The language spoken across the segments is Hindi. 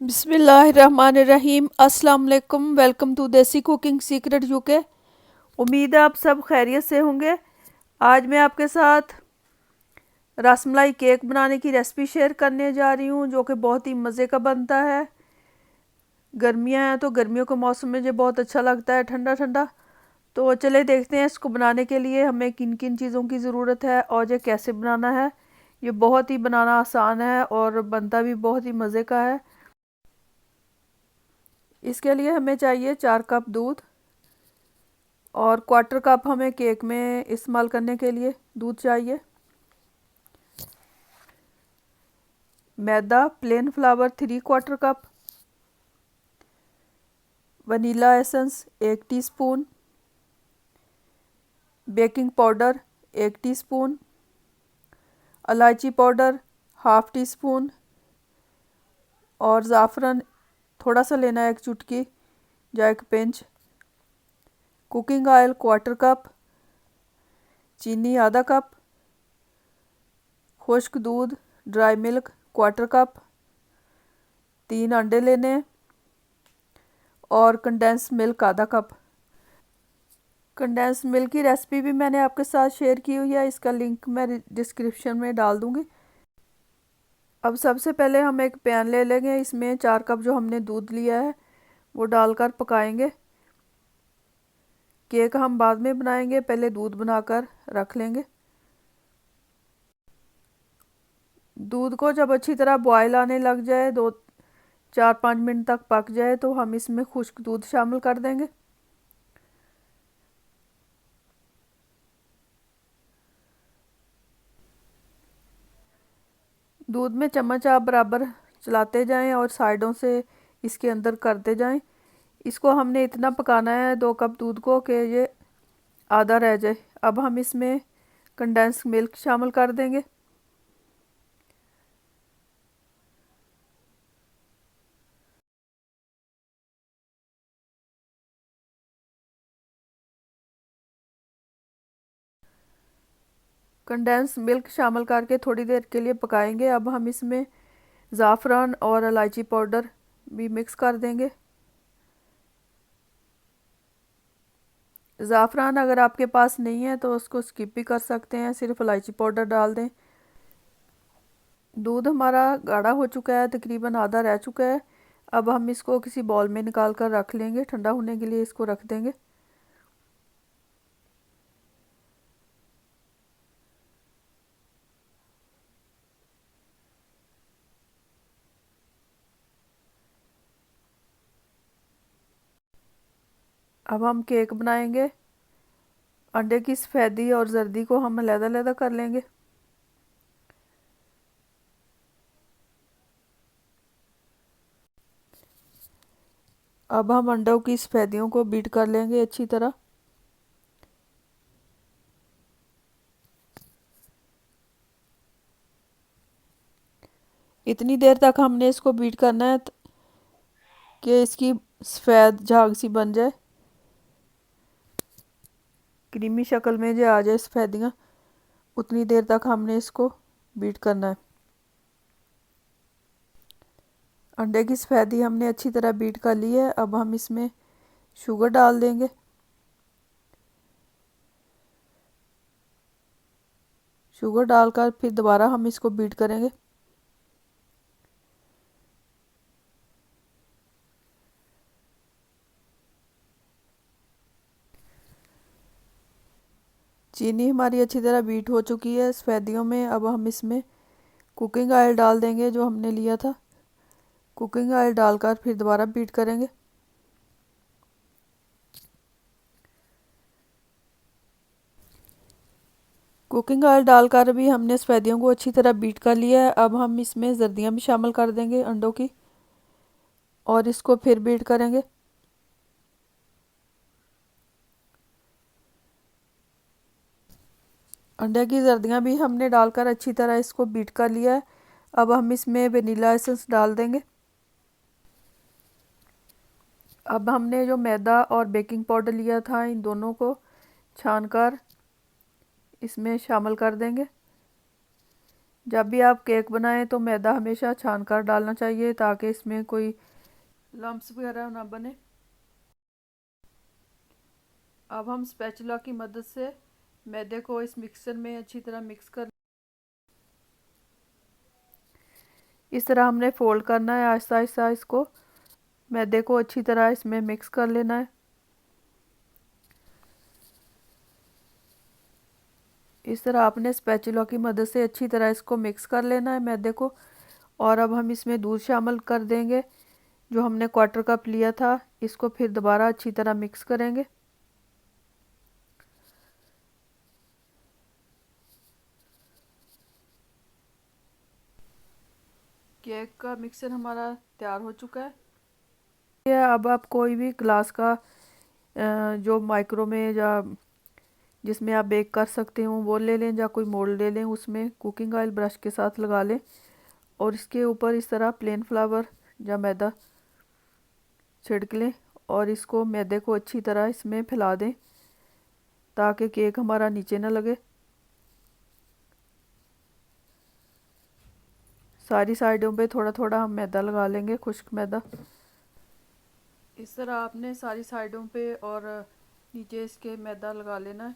बिस्मिल्लाहिर्रहमानिर्रहीम। अस्सलाम वालेकुम। वेलकम टू देसी कुकिंग सीक्रेट यूके। उम्मीद है आप सब खैरियत से होंगे। आज मैं आपके साथ रसमलाई केक बनाने की रेसिपी शेयर करने जा रही हूँ, जो कि बहुत ही मज़े का बनता है। गर्मियाँ हैं तो गर्मियों के मौसम में ये बहुत अच्छा लगता है, ठंडा ठंडा। तो चले देखते हैं इसको बनाने के लिए हमें किन किन चीज़ों की ज़रूरत है और ये कैसे बनाना है। ये बहुत ही बनाना आसान है और बनता भी बहुत ही मज़े का है। इसके लिए हमें चाहिए 4 कप दूध और क्वार्टर कप हमें केक में इस्तेमाल करने के लिए दूध चाहिए। मैदा plain flour 3/4 cup. Vanilla essence 1 teaspoon. Baking powder 1 टीस्पून। इलायची पाउडर हाफ टी स्पून। और ज़ाफ़रान थोड़ा सा लेना है, 1 चुटकी या 1 pinch. Cooking oil quarter cup. चीनी आधा कप। खुश्क दूध ड्राई मिल्क क्वार्टर कप। 3 अंडे लेने हैं और कंडेंस मिल्क आधा कप। कंडेंस मिल्क की रेसिपी भी मैंने आपके साथ शेयर की हुई है, इसका लिंक मैं डिस्क्रिप्शन में डाल दूंगी। अब सबसे पहले हम एक पैन ले लेंगे, इसमें 4 कप जो हमने दूध लिया है वो डालकर पकाएंगे। केक हम बाद में बनाएंगे, पहले दूध बनाकर रख लेंगे। दूध को जब अच्छी तरह बॉयल आने लग जाए, 2 4 5 मिनट तक पक जाए, तो हम इसमें खुश्क दूध शामिल कर देंगे। दूध में चम्मच आप बराबर चलाते जाएं और साइडों से इसके अंदर करते जाएं। इसको हमने इतना पकाना है 2 कप दूध को कि ये आधा रह जाए। अब हम इसमें कंडेंस मिल्क शामिल कर देंगे। कंडेंस मिल्क शामिल करके थोड़ी देर के लिए पकाएंगे। अब हम इसमें ज़ाफ़रान और इलायची पाउडर भी मिक्स कर देंगे। ज़ाफ़रान अगर आपके पास नहीं है तो उसको स्किप भी कर सकते हैं, सिर्फ इलायची पाउडर डाल दें। दूध हमारा गाढ़ा हो चुका है, तकरीबन आधा रह चुका है। अब हम इसको किसी बॉल में निकाल कर रख लेंगे, ठंडा होने के लिए इसको रख देंगे। अब हम केक बनाएंगे। अंडे की सफ़ेदी और जर्दी को हम अलग-अलग कर लेंगे। अब हम अंडों की सफ़ेदियों को बीट कर लेंगे अच्छी तरह। इतनी देर तक हमने इसको बीट करना है कि इसकी सफ़ेद झाग सी बन जाए, क्रीमी शक्ल में जो आ जाए सफ़ेदियाँ, उतनी देर तक हमने इसको बीट करना है। अंडे की सफ़ेदी हमने अच्छी तरह बीट कर ली है। अब हम इसमें शुगर डाल देंगे। शुगर डालकर फिर दोबारा हम इसको बीट करेंगे। चीनी हमारी अच्छी तरह बीट हो चुकी है सफ़ेदियों में। अब हम इसमें कुकिंग ऑयल डाल देंगे जो हमने लिया था। कुकिंग ऑयल डालकर फिर दोबारा बीट करेंगे। कुकिंग ऑयल डालकर भी हमने सफ़ेदियों को अच्छी तरह बीट कर लिया है। अब हम इसमें जर्दियाँ भी शामिल कर देंगे अंडों की, और इसको फिर बीट करेंगे। अंडे की जर्दियाँ भी हमने डालकर अच्छी तरह इसको बीट कर लिया है। अब हम इसमें वनीला एसेंस डाल देंगे। अब हमने जो मैदा और बेकिंग पाउडर लिया था, इन दोनों को छानकर इसमें शामिल कर देंगे। जब भी आप केक बनाएं तो मैदा हमेशा छान कर डालना चाहिए ताकि इसमें कोई लम्प्स वगैरह ना बने। अब हम स्पैचुला की मदद से मैदे को इस मिक्सर में अच्छी तरह मिक्स कर, इस तरह हमने फोल्ड करना है आहिस्ता आहिस्ता इसको, मैदे को अच्छी तरह इसमें मिक्स कर लेना है। इस तरह आपने स्पैचुला की मदद से अच्छी तरह इसको मिक्स कर लेना है मैदे को। और अब हम इसमें दूध शामिल कर देंगे जो हमने क्वार्टर कप लिया था, इसको फिर दोबारा अच्छी तरह मिक्स करेंगे। केक का मिक्सर हमारा तैयार हो चुका है। अब आप कोई भी ग्लास का जो माइक्रो में या जिसमें आप बेक कर सकते हो वो ले लें, या कोई मोल्ड ले लें, उसमें कुकिंग ऑयल ब्रश के साथ लगा लें और इसके ऊपर इस तरह प्लेन फ्लावर या मैदा छिड़क लें और इसको मैदे को अच्छी तरह इसमें फैला दें ताकि केक हमारा नीचे ना लगे। सारी साइडों पे थोड़ा थोड़ा हम मैदा लगा लेंगे, खुश्क मैदा। इस तरह आपने सारी साइडों पे और नीचे इसके मैदा लगा लेना है।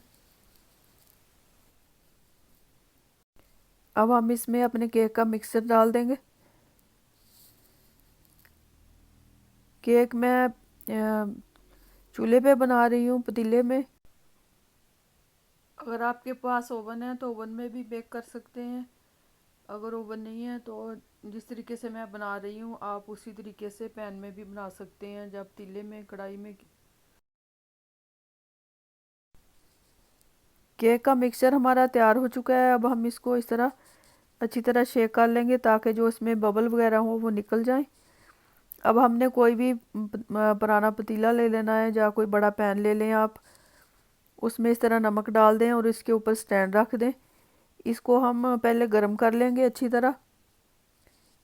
अब हम इसमें अपने केक का मिक्सचर डाल देंगे। केक मैं चूल्हे पे बना रही हूँ, पतीले में। अगर आपके पास ओवन है तो ओवन में भी बेक कर सकते हैं। अगर ओवन नहीं है तो जिस तरीके से मैं बना रही हूँ आप उसी तरीके से पैन में भी बना सकते हैं, जब पतीले में कढ़ाई में। केक का मिक्सचर हमारा तैयार हो चुका है। अब हम इसको इस तरह अच्छी तरह शेक कर लेंगे ताकि जो इसमें बबल वगैरह हो वो निकल जाए। अब हमने कोई भी पुराना पतीला ले लेना है या कोई बड़ा पैन ले लें आप, उसमें इस तरह नमक डाल दें और इसके ऊपर स्टैंड रख दें। इसको हम पहले गर्म कर लेंगे अच्छी तरह,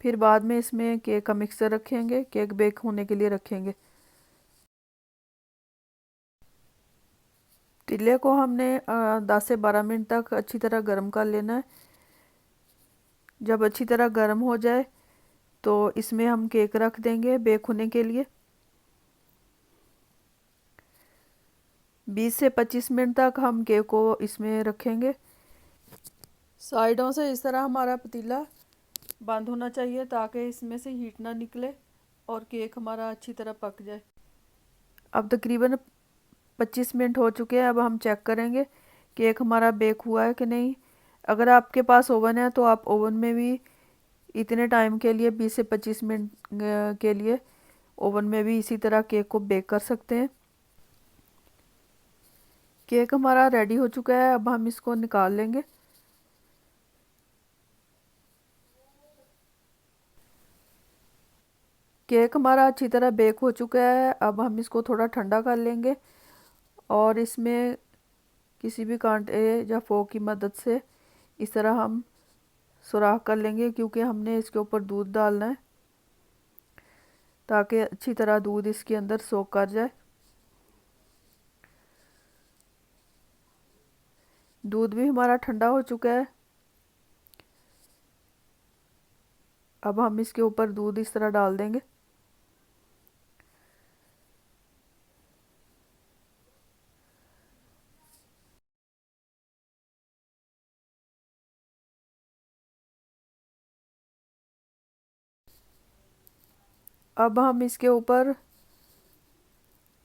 फिर बाद में इसमें केक का मिक्सर रखेंगे, केक बेक होने के लिए रखेंगे। पतीले को हमने 10 से 12 मिनट तक अच्छी तरह गर्म कर लेना है। जब अच्छी तरह गर्म हो जाए तो इसमें हम केक रख देंगे बेक होने के लिए। 20 से 25 मिनट तक हम केक को इसमें रखेंगे। साइडों से इस तरह हमारा पतीला बंद होना चाहिए ताकि इसमें से हीट ना निकले और केक हमारा अच्छी तरह पक जाए। अब तकरीबन 25 मिनट हो चुके हैं। अब हम चेक करेंगे केक हमारा बेक हुआ है कि नहीं। अगर आपके पास ओवन है तो आप ओवन में भी इतने टाइम के लिए 20 से 25 मिनट के लिए ओवन में भी इसी तरह केक को बेक कर सकते हैं। केक हमारा रेडी हो चुका है। अब हम इसको निकाल लेंगे। केक हमारा अच्छी तरह बेक हो चुका है। अब हम इसको थोड़ा ठंडा कर लेंगे और इसमें किसी भी कांटे या फोक की मदद से इस तरह हम सुराख कर लेंगे, क्योंकि हमने इसके ऊपर दूध डालना है ताकि अच्छी तरह दूध इसके अंदर सोख कर जाए। दूध भी हमारा ठंडा हो चुका है। अब हम इसके ऊपर दूध इस तरह डाल देंगे। अब हम इसके ऊपर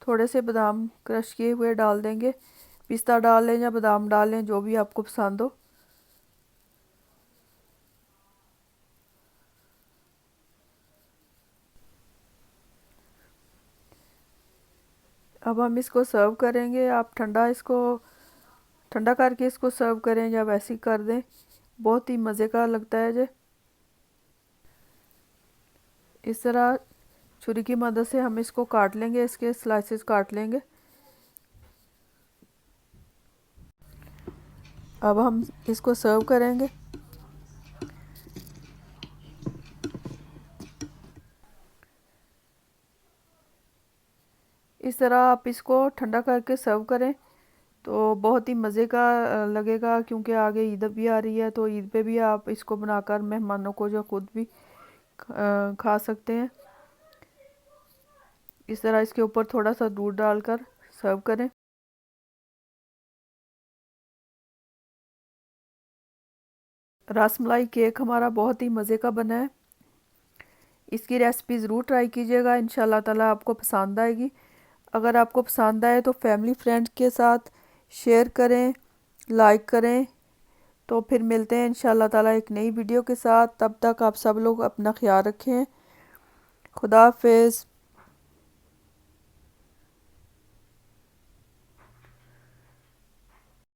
थोड़े से बादाम क्रश किए हुए डाल देंगे। पिस्ता डाल लें या बादाम डाल लें, जो भी आपको पसंद हो। अब हम इसको सर्व करेंगे। आप ठंडा करके इसको सर्व करें या वैसे ही कर दें, बहुत ही मज़े का लगता है जे। इस तरह छुरी की मदद से हम इसको काट लेंगे, इसके स्लाइसेस काट लेंगे। अब हम इसको सर्व करेंगे। इस तरह आप इसको ठंडा करके सर्व करें तो बहुत ही मज़े का लगेगा, क्योंकि आगे ईद भी आ रही है, तो ईद पे भी आप इसको बनाकर मेहमानों को जो खुद भी खा सकते हैं। इस तरह इसके ऊपर थोड़ा सा दूध डालकर सर्व करें। रसमलाई केक हमारा बहुत ही मज़े का बना है। इसकी रेसिपी ज़रूर ट्राई कीजिएगा, इंशाल्लाह ताला आपको पसंद आएगी। अगर आपको पसंद आए तो फैमिली फ्रेंड्स के साथ शेयर करें, लाइक करें। तो फिर मिलते हैं इंशाल्लाह ताला एक नई वीडियो के साथ। तब तक आप सब लोग अपना ख्याल रखें। खुदा हाफिज़।